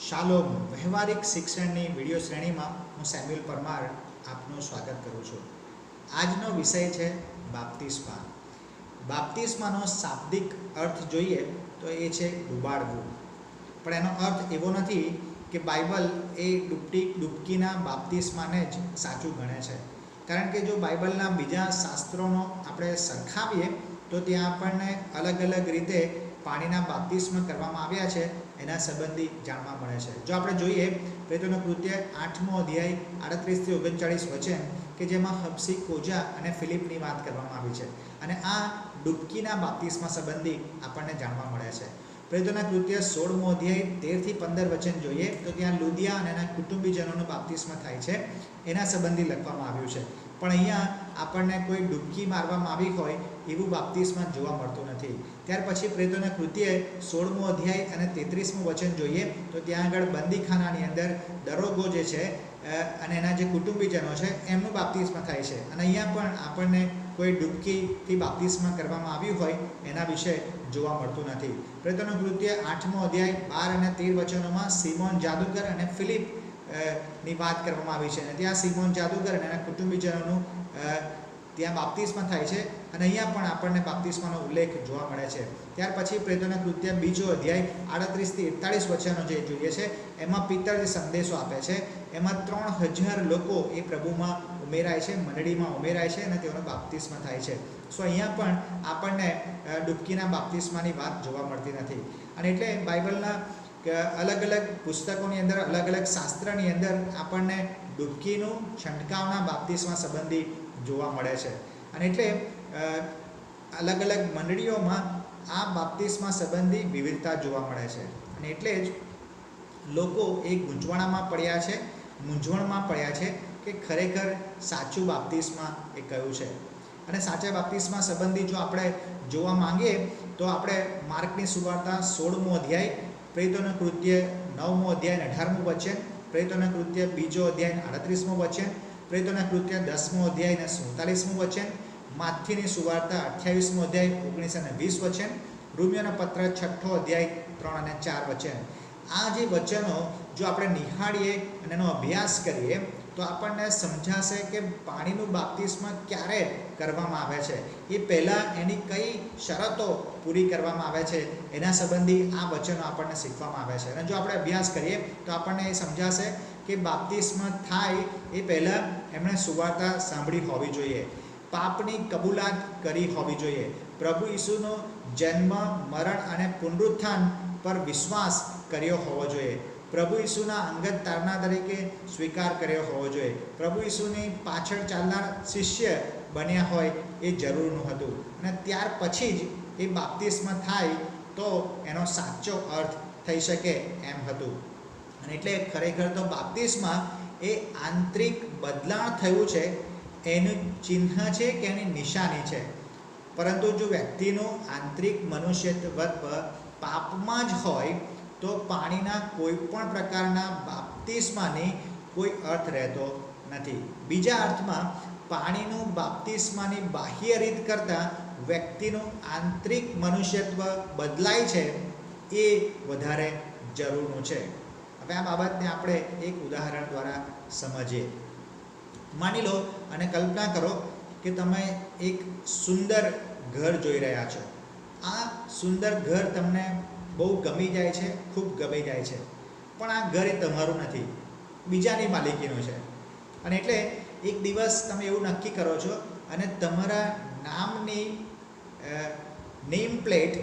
શાલોમ વ્યવહારિક શિક્ષણની વિડીયો શ્રેણીમાં હું સેમ્યુઅલ પરમાર આપનું સ્વાગત કરું છું. આજનો વિષય છે બાપ્તિસ્મા. બાપ્તિસ્માનો શાબ્દિક અર્થ જોઈએ તો એ છે ડૂબાડવું. પણ એનો અર્થ એવો નથી કે બાઇબલ એ ડૂબકીના બાપ્તિસ્માને જ સાચું ગણે છે. કારણ કે જો બાઇબલના બીજા શાસ્ત્રોનો આપણે સરખાવીએ તો ત્યાં આપણને અલગ અલગ રીતે પાણીના બાપ્તિસ્મ કરવામાં આવ્યા છે એના સંબંધી જાણવા મળે છે. જો આપણે જોઈએ પ્રેરિતોનું કૃત્ય 8મો અધ્યાય 38 થી 39 વચન કે જેમાં હબસી કોજા અને ફિલિપની વાત કરવામાં આવી છે અને આ ડૂબકીના બાપ્તિસ્મા સંબંધી આપણને જાણવા મળે છે. પ્રેરિતોના કૃત્ય 16મો અધ્યાય 13 થી 15 વચન જોઈએ તો ત્યાં લુદિયા અને એના કુટુંબીજનોનો બાપ્તિસ્મ થાય છે એના સંબંધી લખવામાં આવ્યું છે. પણ અહીંયા આપણને કોઈ ડૂબકી મારવામાં આવી હોય એવું બાપ્તિસ્મા જોવા મળતું નથી. ત્યાર પછી પ્રેરિતોના કૃત્ય 16મો અધ્યાય અને 33મું વચન જોઈએ તો ત્યાં આગળ બંદીખાનાની અંદર દરોગો જે છે અને એના જે કુટુંબીજનો છે એમનું બાપ્તિસ્મ થાય છે અને અહીંયા પણ આપણને કોઈ ડૂબકીથી બાપ્તિસ્મ કરવામાં આવ્યું હોય એના વિશે જોવા મળતું નથી. પ્રેરિતોનું કૃત્ય 8મો અધ્યાય 12 અને 13 વચનોમાં સિમોન જાદુગર અને ફિલિપ ની વાત કરવામાં આવી છે અને ત્યાં સિમોન જાદુગર અને એના કુટુંબીજનોનું ત્યાં બાપ્તિસ્મ થાય છે અને અહીંયા પણ આપણને બાપ્તિસ્માનો ઉલ્લેખ જોવા મળે છે. ત્યાર પછી પ્રેરિતોના કૃત્ય 2જો અધ્યાય 38 થી 41 વચનો જે જોઈએ છે એમાં પિત્તર જે સંદેશો આપે છે એમાં 3000 લોકો એ પ્રભુમાં ઉમેરાય છે, મંડળીમાં ઉમેરાય છે અને તેઓનો બાપ્તિસ્મ થાય છે. સો અહીંયા પણ આપણને ડૂબકીના બાપ્તિસ્માની વાત જોવા મળતી નથી. અને એટલે બાઇબલના અલગ અલગ પુસ્તકોની અંદર અલગ અલગ શાસ્ત્રની અંદર આપણને ડૂબકીનું છંટકાવના બાપ્તિસ્મા સંબંધી જોવા મળે છે. અને એટલે અલગ અલગ મંડળીઓમાં આ બાપ્તિસ્મા સંબંધી વિવિધતા જોવા મળે છે. અને એટલે જ લોકો એ મૂંઝવણમાં પડ્યા છે કે ખરેખર સાચું બાપ્તિસ્મા એ કયું છે. અને સાચા બાપ્તિસ્મા સંબંધી જો આપણે જોવા માંગીએ તો આપણે માર્કની સુવાર્તા 16મો અધ્યાય, પ્રેરિતોનું કૃત્ય 9મો અધ્યાય 18મું વચન, પ્રેરિતોનું કૃત્ય 2જો અધ્યાય 38મું વચન, પ્રેરિતોના કૃત્ય 10મો અધ્યાય અને 47મું વચન, માથીની સુવાર્તા 28મો અધ્યાય 19 અને 20 વચન, રોમિયોના પત્ર 6ઠો અધ્યાય 3 અને 4 વચન. આ જે વચનો જો આપણે નિહાળીએ અને એનો અભ્યાસ કરીએ તો આપણને સમજાશે કે પાણીનું બાપ્તિસ્મ ક્યારે કરવામાં આવે છે, એ પહેલાં એની કઈ શરતો પૂરી કરવામાં આવે છે એના સંબંધી આ વચનો આપણને શીખવામાં આવે છે. અને જો આપણે અભ્યાસ કરીએ તો આપણને એ સમજાશે કે બાપ્તિસ્મ થાય એ પહેલાં એમણે સુવાર્તા સાંભળી હોવી જોઈએ, પાપની કબૂલાત કરી હોવી જોઈએ, પ્રભુ ઈસુનો જન્મ, મરણ અને પુનરુત્થાન પર વિશ્વાસ કર્યો હોવો જોઈએ, પ્રભુ ઈસુના અંગત તારણા તરીકે સ્વીકાર કર્યો હોવો જોઈએ, પ્રભુ ઈસુની પાછળ ચાલનાર શિષ્ય બન્યા હોય એ જરૂરનું હતું. અને ત્યાર પછી જ એ બાપ્તિસ્મ થાય તો એનો સાચો અર્થ થઈ શકે એમ હતું. અને એટલે ખરેખર તો બાપ્તિસ્મા એ આંતરિક બદલાણ થયું છે એનું ચિહ્ન છે કે એની નિશાની છે. પરંતુ જો વ્યક્તિનું આંતરિક મનુષ્યત્વ પાપમાં જ હોય તો પાણીના કોઈ પણ પ્રકારના બાપ્તિસ્માની કોઈ અર્થ રહેતો નથી. બીજા અર્થમાં પાણીનું બાપ્તિસ્માની બાહ્ય રીત કરતાં વ્યક્તિનું આંતરિક મનુષ્યત્વ બદલાય છે એ વધારે જરૂરનું છે. હવે આ બાબતને આપણે એક ઉદાહરણ દ્વારા સમજીએ. માની લો અને કલ્પના કરો કે તમે એક સુંદર ઘર જોઈ રહ્યા છો. આ સુંદર ઘર તમને બહુ ગમી જાય છે, ખૂબ ગમી જાય છે, પણ આ ઘર એ તમારું નથી, બીજાની માલિકીનું છે. અને એટલે એક દિવસ તમે એવું નક્કી કરો છો અને તમારા નામની નેમ પ્લેટ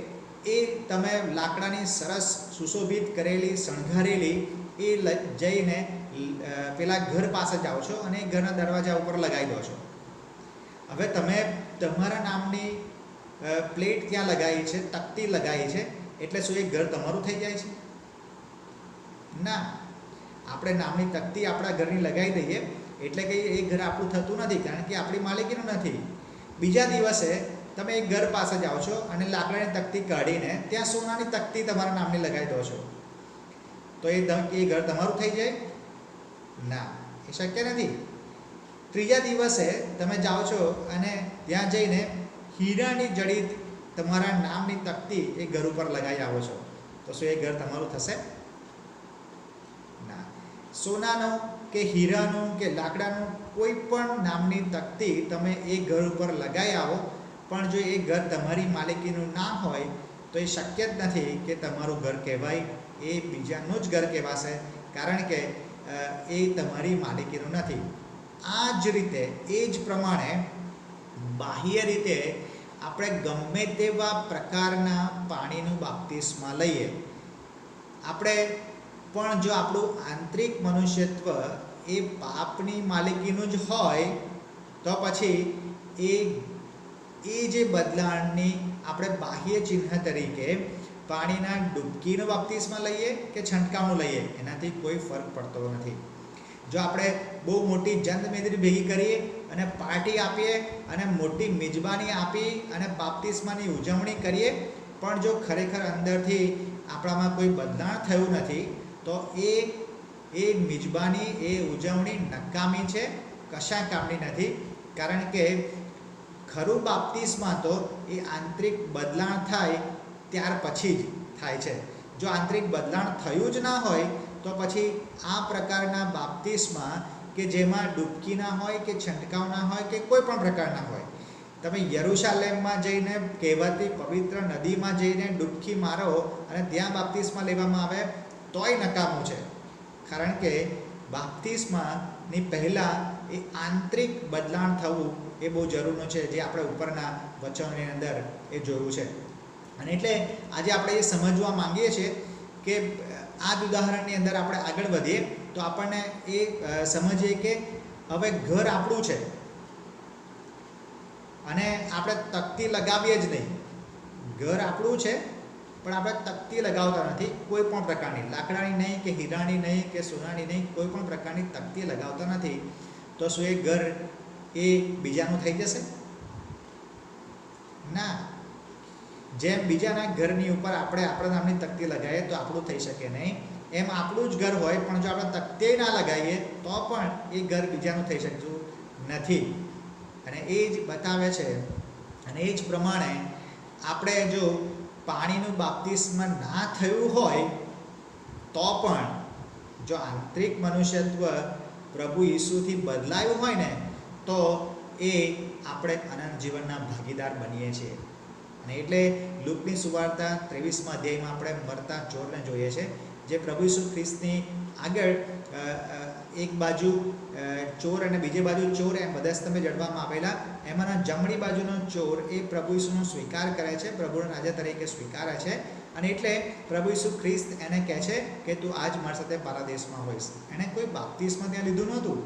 એ તમે લાકડાની સરસ સુશોભિત કરેલી, શણગારેલી એ જઈને પેલા ઘર પાસે જાઓ છો અને એ ઘરના દરવાજા ઉપર લગાવી દો છો. હવે તમે તમારા નામની પ્લેટ ત્યાં લગાવી છે, તકતી લગાવી છે, એટલે શું એ ઘર તમારું થઈ જાય છે? ના. આપણે નામની તકતી આપણા ઘરની લગાવી દઈએ એટલે કે એ ઘર આપણું થતું નથી, કારણ કે આપણી માલિકીનું નથી. બીજા દિવસે તમે એક ઘર પાસે જાઓ છો અને લાકડાની તકતી કાઢીને ત્યાં સોનાની તકતી તમારા નામની લગાવી દો છો, તો એ ઘર તમારું થઈ જાય? ના, એ શક્ય નથી. ત્રીજા દિવસે તમે જાઓ છો અને ત્યાં જઈને હીરાની જડિત તમારા નામની તકતી એ ઘર ઉપર લગાવી આવો છો, તો શું એ ઘર તમારું થશે? સોનાનું કે હીરાનું કે લાકડાનું કોઈ પણ નામની તકતી તમે એ ઘર ઉપર લગાવી આવો, પણ જો એ ઘર તમારી માલિકીનું ના હોય તો એ શક્ય જ નથી કે તમારું ઘર કહેવાય, એ બીજાનું જ ઘર કહેવાશે, કારણ કે એ તમારી માલિકીનું નથી. આ જ રીતે એ જ પ્રમાણે બાહ્ય રીતે આપણે ગમે તેવા પ્રકારના પાણીનું બાપ્તિસ્મા લઈએ, આપણે પણ જો આપણું આંતરિક મનુષ્યત્વ એ પાપની માલિકીનું જ હોય તો પછી એ જે બદલાણની આપણે બાહ્ય ચિહ્ન તરીકે પાણીના ડૂબકીનો બાપ્તિસ્મા લઈએ કે છંટકાવનું લઈએ, એનાથી કોઈ ફરક પડતો નથી. જો આપણે બહુ મોટી જન્મમેદરી ભેગી કરીએ અને પાર્ટી આપીએ અને મોટી મિજબાની આપી અને બાપ્તિસ્માની ઉજવણી કરીએ, પણ જો ખરેખર અંદરથી આપણામાં કોઈ બદલાણ થયું નથી તો એ મિજબાની, એ ઉજવણી નકામી છે, કશા કામની નથી. કારણ કે ખરું બાપ્તિસ્મા તો એ આંતરિક બદલાણ થાય ત્યાર પછી જ થાય છે. જો આંતરિક બદલાણ થયું જ ના હોય તો પછી આ પ્રકારના બાપ્તિસ્મા કે જેમાં ડૂબકી ના હોય કે છંટકાવ ના હોય કે કોઈ પણ પ્રકારના હોય, તમે યરુશાલેમમાં જઈને કહેવાતી પવિત્ર નદીમાં જઈને ડૂબકી મારો અને ત્યાં બાપ્તિસ્મા લેવામાં આવે તોય નકામું છે. કારણ કે બાપ્તિસ્માની પહેલાં એ આંતરિક બદલાણ થવું એ બહુ જરૂરનું છે, જે આપણે ઉપરના વચનોની અંદર એ જોયું છે. અને એટલે આજે આપણે એ સમજવા માંગીએ છીએ કે આ જ ઉદાહરણની અંદર આપણે આગળ વધીએ તો આપણને એ સમજીએ કે હવે ઘર આપણું છે અને આપણે તકતી લગાવીએ જ નહીં. ઘર આપણું છે પણ આપણે તકતી લગાવતા નથી, કોઈ પણ પ્રકારની, લાકડાની નહીં કે હીરાની નહીં કે સોનાની નહીં, કોઈ પણ પ્રકારની તકતી લગાવતા નથી. તો શું એ ઘર એ બીજાનું થઈ જશે? ના. જેમ બીજાના ઘરની ઉપર આપણે આપણા નામની તકતી લગાવીએ તો આપણું થઈ શકે નહીં, એમ આપણું જ ઘર હોય પણ જો આપણે તકતી ના લગાવીએ તો પણ એ ઘર બીજાનું થઈ શકતું નથી. અને એ જ બતાવે છે. અને એ જ પ્રમાણે આપણે જો પાણીનું બાપ્તિસ્મા ના થયું હોય તો પણ જો આંતરિક મનુષ્યત્વ પ્રભુ ઈસુથી બદલાયું હોય ને તો એ આપણે અનંત જીવનના ભાગીદાર બનીએ છીએ. અને એટલે લૂકની સુવાર્તા 23મા અધ્યાયમાં આપણે મરતા ચોરને જોઈએ છે, જે પ્રભુ ઈસુ ખ્રિસ્તની આગળ એક બાજુ ચોર અને બીજી બાજુ ચોર એમ મધ્યસ્તંભે જડવામાં આવેલા, એમાંના જમણી બાજુનો ચોર એ પ્રભુ ઈસુનો સ્વીકાર કરે છે, પ્રભુના રાજા તરીકે સ્વીકારે છે. અને એટલે પ્રભુ ઈસુ ખ્રિસ્ત એને કહે છે કે તું આજ મારી સાથે પારાદેશમાં હોઈશ. એણે કોઈ બાપ્તિસ્મા ત્યાં લીધું નહોતું,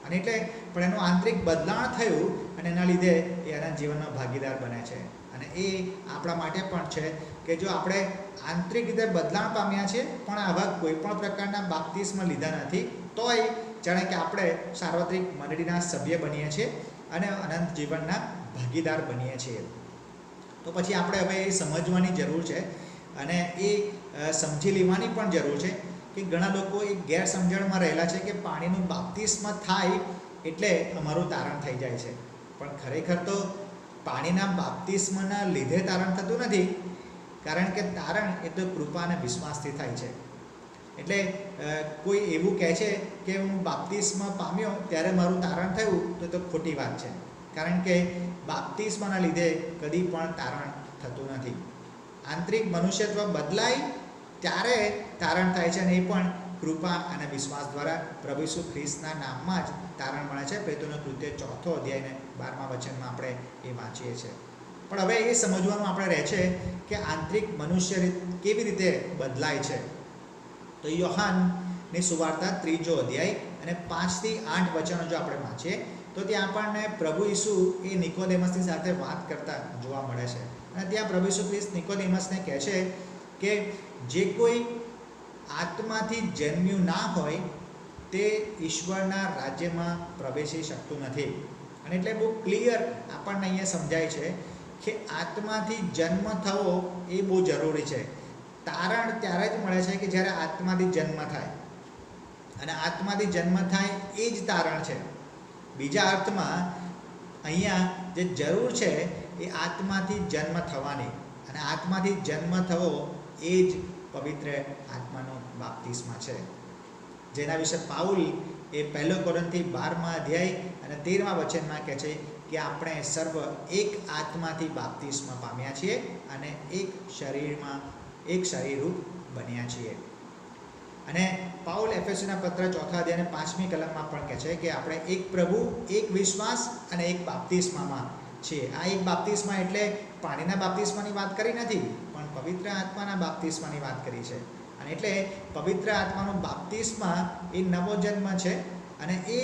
અને એટલે પણ એનું આંતરિક બદલાણ થયું અને એના લીધે એ એના જીવનનો ભાગીદાર બને છે. અને એ આપણા માટે પણ છે કે જો આપણે આંતરિક રીતે બદલાણ પામ્યા છીએ પણ આવા કોઈ પણ પ્રકારના બાપ્તિસ્મા લીધા નથી, તોય જાણે કે આપણે સાર્વત્રિક મંડળીના સભ્ય બનીએ છીએ અને અનંત જીવનના ભાગીદાર બનીએ છીએ. તો પછી આપણે હવે એ સમજવાની જરૂર છે અને એ સમજી લેવાની પણ જરૂર છે કે ઘણા લોકો એ ગેરસમજણમાં રહેલા છે કે પાણીનું બાપ્તિસ્મા થાય એટલે અમારું તારણ થઈ જાય છે. પણ ખરેખર તો પાણીના બાપ્તિસ્માના લીધે તારણ થતું નથી, કારણ કે તારણ એ તો કૃપા અને વિશ્વાસથી થાય છે. એટલે કોઈ એવું કહે છે કે હું બાપ્તિસ્મા પામ્યો ત્યારે મારું તારણ થયું તો ખોટી વાત છે, કારણ કે બાપ્તિસ્માના લીધે કદી પણ તારણ થતું નથી. આંતરિક મનુષ્યત્વ બદલાય ત્યારે તારણ થાય છે, અને એ પણ કૃપા અને વિશ્વાસ દ્વારા પ્રભુ ઈસુ ખ્રિસ્તના નામમાં જ તારણ મળે છે. પેતુના કૃત્ય 4 અધ્યાયને 12મા વચનમાં આપણે એ વાંચીએ છીએ. પણ હવે એ સમજવાનું આપણે રહે છે કે આંતરિક મનુષ્ય કેવી રીતે બદલાય છે. તો યોહાનની સુવાર્તા 3 અધ્યાય અને 5 થી 8 વચનો જો આપણે વાંચીએ તો ત્યાં આપણને પ્રભુ ઈસુ એ નિકોદેમસની સાથે વાત કરતા જોવા મળે છે. અને ત્યાં પ્રભુ ઈસુ ખ્રિસ્ત નિકોદેમસને કહે છે કે જે કોઈ આત્માથી જન્મ્યું ના હોય તે ઈશ્વરના રાજ્યમાં પ્રવેશી શકતું નથી. અને એટલે બહુ ક્લિયર આપણને અહીંયા સમજાય છે કે આત્માથી જન્મ થવો એ બહુ જરૂરી છે. તારણ ત્યારે જ મળે છે કે જ્યારે આત્માથી જન્મ થાય, અને આત્માથી જન્મ થાય એ જ તારણ છે. બીજા અર્થમાં અહીંયા જે જરૂર છે એ આત્માથી જન્મ થવાની, અને આત્માથી જન્મ થવો એ જ પવિત્ર આત્માનો બાપ્તિસ્મા છે. જેના વિશે પાઉલ એ 1 કોરિન્થી 12મા અધ્યાય અને 13મા વચનમાં કહે છે કે આપણે સર્વ એક આત્માથી બાપ્તિસ્મા પામ્યા છીએ અને એક શરીરરૂપ બન્યા છીએ. અને પાઉલ એફેસોના પત્ર 4 અધ્યાય અને 5મી કલમમાં પણ કહે છે કે આપણે એક પ્રભુ, એક વિશ્વાસ અને એક બાપ્તિસ્મામાં છીએ. આ એક બાપ્તિસ્મા એટલે પાણીના બાપ્તિસ્માની વાત કરી નથી, પણ પવિત્ર આત્માના બાપ્તિસ્માની વાત કરી છે. અને એટલે પવિત્ર આત્માનો બાપ્તિસ્મા એ નવો જન્મ છે. અને એ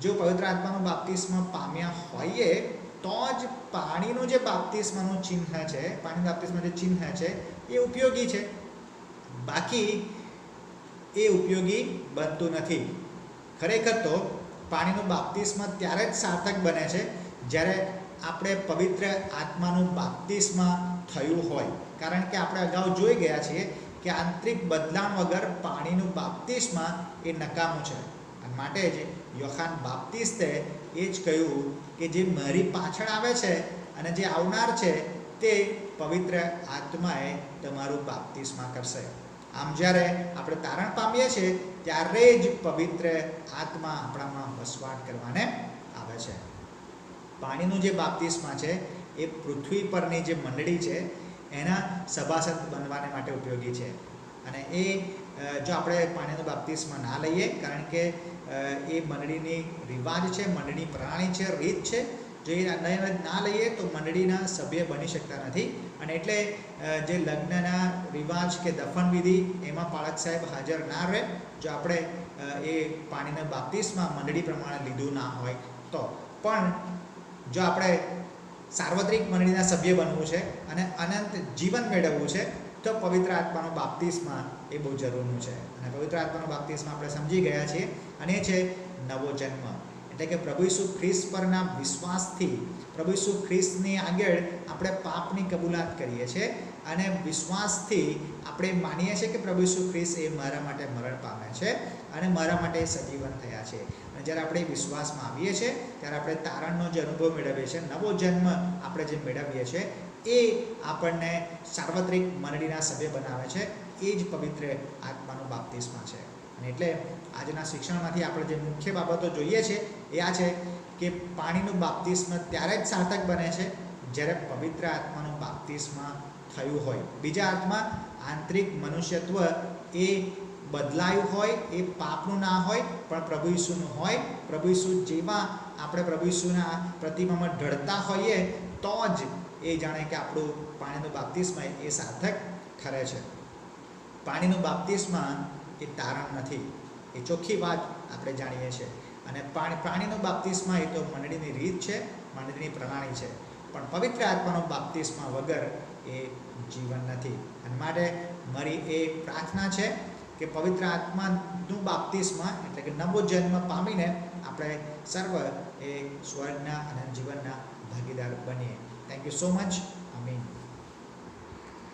જો પવિત્ર આત્માનો બાપ્તિસ્મા પામ્યા હોઈએ તો જ પાણીનું જે બાપ્તિસ્માનું ચિહ્ન છે, પાણીના બાપ્તિસ્મા જે ચિહ્ન છે એ ઉપયોગી છે. બાકી એ ઉપયોગી બનતું નથી. ખરેખર તો પાણીનું બાપ્તિસ્મા ત્યારે જ સાર્થક બને છે જ્યારે આપણે પવિત્ર આત્માનું બાપ્તિસ્મા થયું હોય. કારણ કે આપણે અગાઉ જોઈ ગયા છીએ કે આંતરિક બદલાણ વગર પાણીનું બાપ્તિસ્મા એ નકામું છે. અને માટે જ યોહાન બાપ્તિસ્તે એ જ કહ્યું કે જે મારી પાછળ આવે છે અને જે આવનાર છે તે પવિત્ર આત્માએ તમારું બાપ્તિસ્મા કરશે. આમ જ્યારે આપણે તારણ પામીએ છીએ ત્યારે જ પવિત્ર આત્મા આપણામાં વસવાટ કરવાને આવે છે. પાણીનું જે બાપ્તિસ્મા છે એ પૃથ્વી પરની જે મંડળી છે એના સભાસદ બનવાને માટે ઉપયોગી છે. અને એ જો આપણે પાણીનો બાપ્તિસ્મા ના લઈએ, કારણ કે એ મંડળીની રિવાજ છે, મંડળીની પ્રણાલી છે, રીત છે, જો એ ના લઈએ તો મંડળીના સભ્ય બની શકતા નથી. અને એટલે જે લગ્નના રિવાજ કે દફન વિધિ એમાં પાળક સાહેબ હાજર ના રહે જો આપણે એ પાણીના બાપ્તિસ્મા મંડળી પ્રમાણે લીધું ના હોય તો. પણ જો આપણે સાર્વત્રિક મંડળીના સભ્ય બનવું છે અને અનંત જીવન મેળવવું છે તો પવિત્ર આત્માનો બાપ્તિસ્મા એ બહુ જરૂરનું છે. અને પવિત્ર આત્માનો બાપ્તિસ્મા આપણે સમજી ગયા છીએ અને એ છે નવો જન્મ. એટલે કે પ્રભુ ઈસુ ખ્રિસ્ત પરના વિશ્વાસથી, પ્રભુ ઈસુ ખ્રિસ્તની આગળ આપણે પાપની કબૂલાત કરીએ છીએ અને વિશ્વાસથી આપણે માનીએ છીએ કે પ્રભુ ઈસુ ખ્રિસ્ત એ મારા માટે મરણ પામે છે અને મારા માટે સજીવન થયા છે. અને જ્યારે આપણે વિશ્વાસમાં આવીએ છીએ ત્યારે આપણે તારણનો જે અનુભવ મેળવીએ છીએ, નવો જન્મ આપણે જે મેળવીએ છીએ એ આપણને સાર્વત્રિક મંડળીના સભ્ય બનાવે છે. એ જ પવિત્ર આત્માનો બાપ્તિસ્મા છે. અને એટલે આજના શિક્ષણમાંથી આપણે જે મુખ્ય બાબતો જોઈએ છે એ આ છે કે પાણીનું બાપ્તિસ્મા ત્યારે જ સાર્થક બને છે જ્યારે પવિત્ર આત્માનું બાપ્તિસ્મા થયું હોય. બીજા અર્થમાં આંતરિક મનુષ્યત્વ એ બદલાયું હોય, એ પાપનું ના હોય પણ પ્રભુ ઈસુનું હોય. પ્રભુ ઈસુ જેવા આપણે પ્રભુ ઈસુના પ્રતિમામાં ઢળતા હોઈએ તો જ એ જાણે કે આપણું પાણીનું બાપ્તિસ્મા એ સાર્થક ઠરે છે. પાણીનું બાપ્તિસ્મા એ તારણ નથી, એ ચોખ્ખી વાત આપણે જાણીએ છીએ. અને પાણીનું બાપ્તિસ્મા એ તો મંડળીની રીત છે, મંડળીની પ્રણાલી છે. પણ પવિત્ર આત્માનો બાપ્તિસ્મા વગર એ જીવન નથી. અને માટે મારી એ પ્રાર્થના છે કે પવિત્ર આત્માનું બાપ્તિસ્મા એટલે કે નવો જન્મ પામીને આપણે સર્વ એ સ્વર્ગના અને જીવનના ભાગીદાર બનીએ. Thank you so much. આમીન.